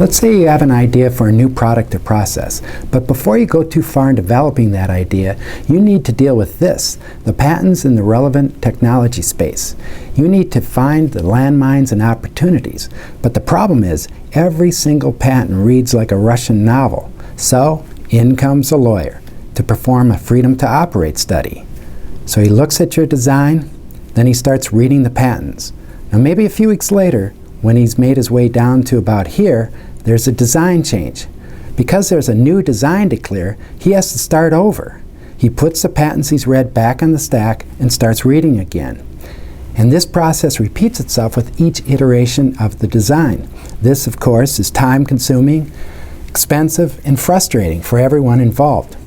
Let's say you have an idea for a new product or process, but before you go too far in developing that idea, you need to deal with this, the patents in the relevant technology space. You need to find the landmines and opportunities, but the problem is every single patent reads like a Russian novel. So, in comes a lawyer to perform a freedom to operate study. So he looks at your design, then he starts reading the patents. Now maybe a few weeks later, when he's made his way down to about here, there's a design change. Because there's a new design to clear, he has to start over. He puts the patents he's read back on the stack and starts reading again. And this process repeats itself with each iteration of the design. This, of course, is time-consuming, expensive, and frustrating for everyone involved.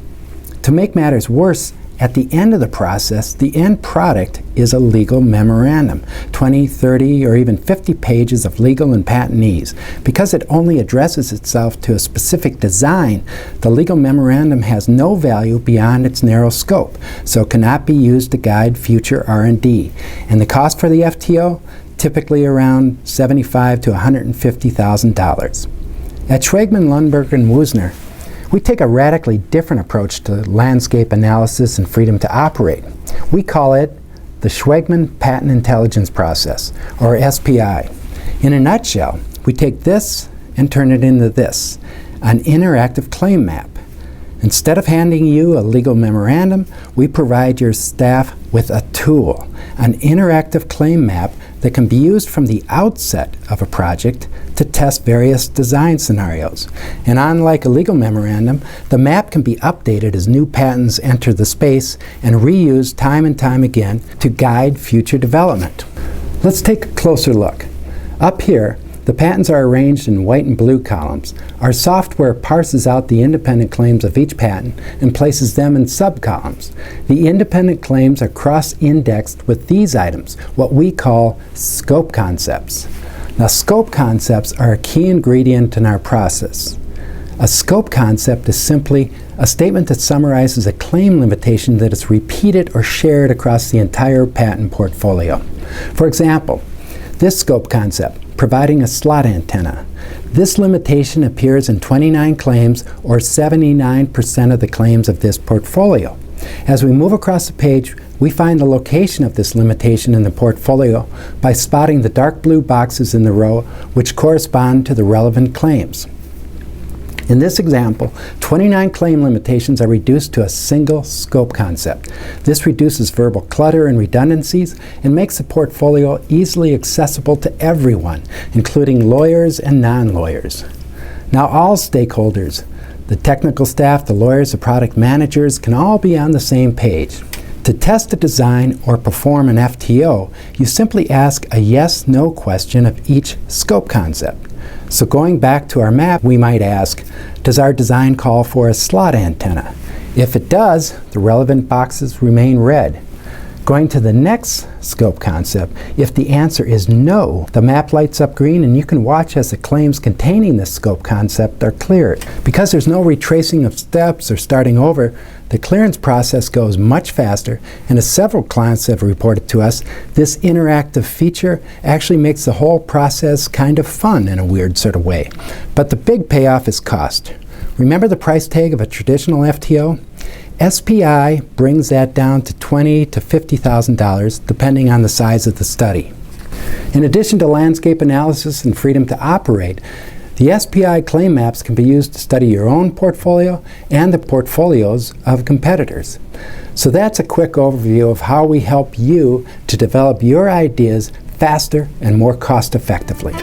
To make matters worse, at the end of the process, the end product is a legal memorandum, 20, 30, or even 50 pages of legal and patentese. Because it only addresses itself to a specific design, the legal memorandum has no value beyond its narrow scope, so it cannot be used to guide future R&D. And the cost for the FTO? Typically around $75,000 to $150,000. At Schwegman, Lundberg, and Woessner, we take a radically different approach to landscape analysis and freedom to operate. We call it the Schwegman Patent Intelligence Process, or SPI. In a nutshell, we take this and turn it into this, an interactive claim map. Instead of handing you a legal memorandum, we provide your staff with a tool, an interactive claim map that can be used from the outset of a project to test various design scenarios. And unlike a legal memorandum, the map can be updated as new patents enter the space and reused time and time again to guide future development. Let's take a closer look. Up here, the patents are arranged in white and blue columns. Our software parses out the independent claims of each patent and places them in subcolumns. The independent claims are cross-indexed with these items, what we call scope concepts. Now, scope concepts are a key ingredient in our process. A scope concept is simply a statement that summarizes a claim limitation that is repeated or shared across the entire patent portfolio. For example, this scope concept, providing a slot antenna. This limitation appears in 29 claims, or 79% of the claims of this portfolio. As we move across the page, we find the location of this limitation in the portfolio by spotting the dark blue boxes in the row which correspond to the relevant claims. In this example, 29 claim limitations are reduced to a single scope concept. This reduces verbal clutter and redundancies and makes the portfolio easily accessible to everyone, including lawyers and non-lawyers. Now all stakeholders, the technical staff, the lawyers, the product managers, can all be on the same page. To test a design or perform an FTO, you simply ask a yes/no question of each scope concept. So going back to our map, we might ask, does our design call for a slot antenna? If it does, the relevant boxes remain red. Going to the next scope concept, if the answer is no, the map lights up green and you can watch as the claims containing this scope concept are cleared. Because there's no retracing of steps or starting over, the clearance process goes much faster, and as several clients have reported to us, this interactive feature actually makes the whole process kind of fun in a weird sort of way. But the big payoff is cost. Remember the price tag of a traditional FTO? SPI brings that down to $20,000 to $50,000 depending on the size of the study. In addition to landscape analysis and freedom to operate, the SPI claim maps can be used to study your own portfolio and the portfolios of competitors. So that's a quick overview of how we help you to develop your ideas faster and more cost effectively.